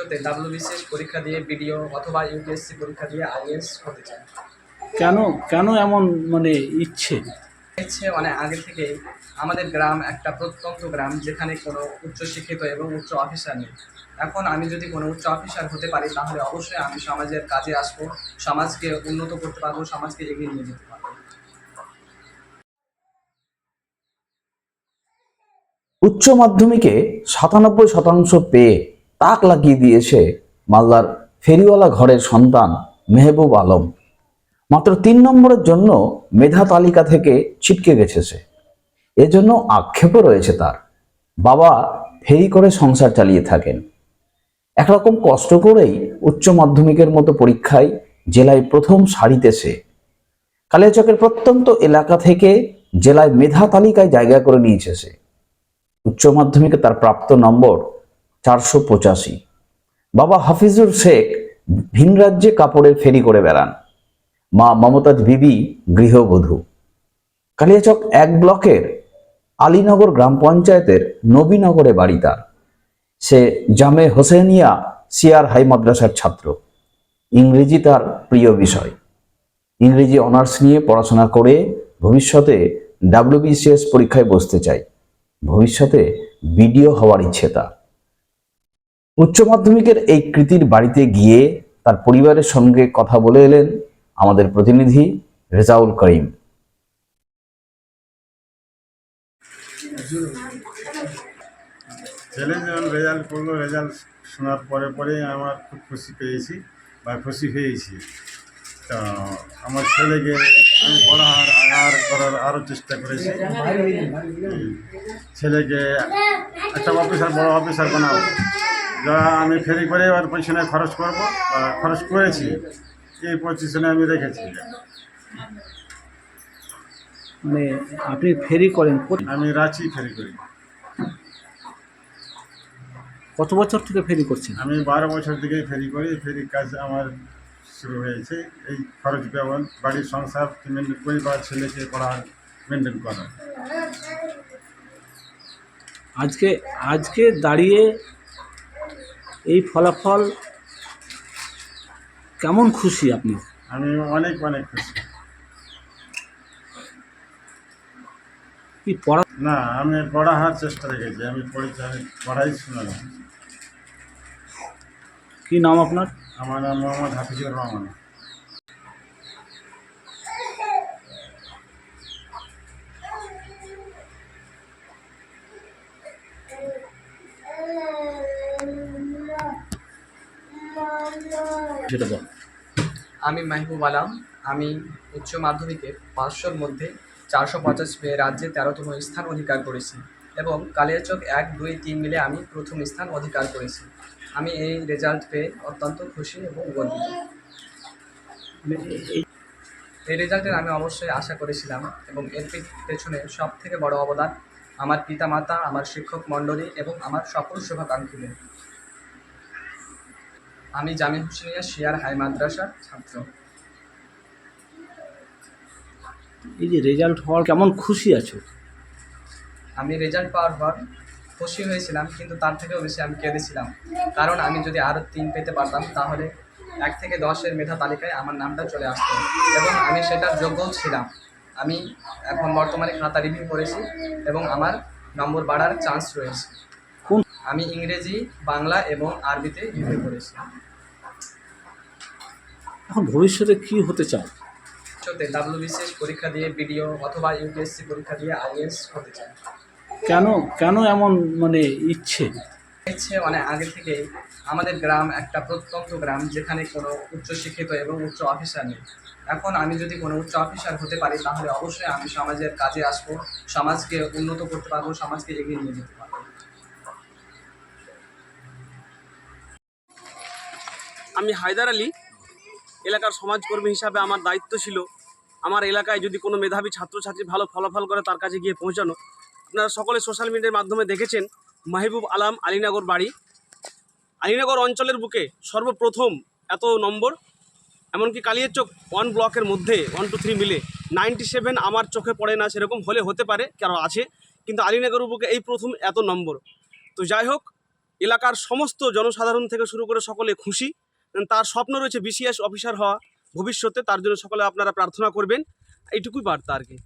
ভবিষ্যতে WBCS পরীক্ষা দিয়ে বিডিও অথবা ইউপিএসসি পরীক্ষা দিয়ে আইএএস হতে চাই। কেন কেন এমন ইচ্ছে? আগে থেকে আমাদের গ্রাম একটা প্রত্যন্ত গ্রাম, যেখানে কোনো উচ্চশিক্ষিত এবং উচ্চ অফিসার নেই। এখন আমি যদি কোনো উচ্চ অফিসার হতে পারি, তাহলে অবশ্যই আমি সমাজের কাজে আসবো, সমাজকে উন্নত করতে পারবো, সমাজকে এগিয়ে নিয়ে যেতে পারবো। উচ্চ মাধ্যমিকে 97% পেয়ে তাক লাগিয়ে দিয়েছে মালদার ফেরিওয়ালা ঘরের সন্তান মেহবুব আলম। মাত্র 3 নম্বরের জন্য মেধা তালিকা থেকে ছিটকে গেছে সে। এজন্য আক্ষেপও রয়েছে তার। বাবা ফেরি করে সংসার চালিয়ে থাকেন। একরকম কষ্ট করেই উচ্চ মাধ্যমিকের মতো পরীক্ষায় জেলায় প্রথম সারিতে সে। কালিয়াচকের প্রত্যন্ত এলাকা থেকে জেলায় মেধা তালিকায় জায়গা করে নিয়েছে সে। উচ্চ মাধ্যমিকে তার প্রাপ্ত নম্বর 485। বাবা হাফিজুর শেখ ভিন রাজ্যে কাপড়ের ফেরি করে বেড়ান। মা মমতাজ বিবি গৃহবধূ। কালিয়াচক 1 ব্লকের আলীনগর গ্রাম পঞ্চায়েতের নবীনগরে বাড়ি তার। সে জামে হোসেনিয়া সিআর হাই মাদ্রাসার ছাত্র। ইংরেজি তার প্রিয় বিষয়। ইংরেজি অনার্স নিয়ে পড়াশোনা করে ভবিষ্যতে WBCS পরীক্ষায় বসতে চায়। ভবিষ্যতে বিডিও হওয়ার ইচ্ছে তার। উচ্চ মাধ্যমিকের এই কৃতির বাড়িতে গিয়ে তার পরিবারের সঙ্গে কথা বলে এলেন আমাদের প্রতিনিধি রেজাউল করিম। ছেলে যখন রেজাল্ট করলো, রেজাল্ট শোনার পরে আমার খুব খুশি পেয়েছি বা খুশি হয়েছি। তো আমার ছেলেকে আমি করার আরও চেষ্টা করেছি। ছেলেকে একটা বড় অফিসার বানাবো। যা আমি ফেরি করে ওর পেছনে খরচ করবো বা খরচ করেছি, এই পজিশনে আমি রেখেছি। আপনি ফেরি করেন? আমি রাঁচি ফেরি করি। কত বছর থেকে ফেরি করছেন? আমি 12 বছর থেকেই ফেরি করি। ফেরির কাজ আমার শুরু হয়েছে এই খরচ ব্যবহার, বাড়ির সংসার মেনটেন করি বা ছেলেকে পড়া মেনটেন করা। আজকে দাঁড়িয়ে এই ফলাফল কেমন খুশি আপনি? আমি অনেক খুশি। কি পড়া? না, আমি পড়ার চেষ্টা রেখেছি। আমি পড়াই শোনালাম। কি নাম আপনার? আমার নাম মোহাম্মদ হাফিজুর রহমান। আমি মাহবুব আলম। আমি উচ্চ মাধ্যমিকে 500-র মধ্যে 450 পেয়ে রাজ্যে 13তম স্থান অধিকার করেছি এবং কালিয়াচক 1, 2, 3 মিলে আমি প্রথম স্থান অধিকার করেছি। আমি এই রেজাল্ট পেয়ে অত্যন্ত খুশি এবং গর্বিত। এই রেজাল্টের আমি অবশ্যই আশা করেছিলাম এবং এর পেছনে সব থেকে বড় অবদান আমার পিতামাতা, আমার শিক্ষক মণ্ডলী এবং আমার সকল শুভাকাঙ্ক্ষীদের। আমি জামে হোসেনিয়া সিআর হাই মাদ্রাসার ছাত্র। এই যে রেজাল্ট হওয়ার কেমন খুশি আছো? আমি রেজাল্ট পাওয়ার পর খুশি হয়েছিলাম, কিন্তু তার থেকেও বেশি আমি কেঁদেছিলাম। কারণ আমি যদি আরও 3 পেতে পারতাম, তাহলে 1 থেকে 10-এর মেধা তালিকায় আমার নামটা চলে আসতো এবং আমি সেটার যোগ্যও ছিলাম। আমি এখন বর্তমানে খাতা রিভিউ করেছি এবং আমার নম্বর বাড়ার চান্স রয়েছে। আমি ইংরেজি, বাংলা এবং আরবিতে রিভিউ করেছি। এখন ভবিষ্যতে কি হতে চাও? WBCS পরীক্ষা দিয়ে বিডিও অথবা ইউপিএসসি পরীক্ষা দিয়ে আইএএস হতে চাই। কেন এমন ইচ্ছে? আগে থেকে আমাদের গ্রাম একটা প্রত্যন্ত গ্রাম, যেখানে কোনো উচ্চশিক্ষিত এবং উচ্চ অফিসার নেই। এখন আমি যদি কোনো উচ্চ অফিসার হতে পারি, তাহলে অবশ্যই আমি সমাজের কাজে আসবো, সমাজকে উন্নত করতে পারবো, সমাজকে এগিয়ে নিয়ে যেতে পারবো। আমি হায়দার আলী, এলাকার সমাজকর্মী হিসাবে আমার দায়িত্ব ছিল আমার এলাকায় যদি কোনো মেধাবী ছাত্রছাত্রী ভালো ফলাফল করে তার কাছে গিয়ে পৌঁছানো। আপনারা সকলে সোশ্যাল মিডিয়ার মাধ্যমে দেখেছেন মাহবুব আলম আলীনগর বাড়ি। আলীনগর অঞ্চলের বুকে সর্বপ্রথম এত নম্বর, এমনকি কালিয়াচক 1 ব্লকের মধ্যে 1, 2, 3 মিলে 97 আমার চোখে পড়ে না, সেরকম হলে হতে পারে, কারণ আছে, কিন্তু আলীনগর বুকে এই প্রথম এত নম্বর। তো যাই হোক, এলাকার সমস্ত জনসাধারণ থেকে শুরু করে সকলে খুশি। তার স্বপ্ন রয়েছে বিসিএস অফিসার হওয়া ভবিষ্যতে, তার জন্য সকলে আপনারা প্রার্থনা করবেন, এইটুকুই বার্তা আর কি।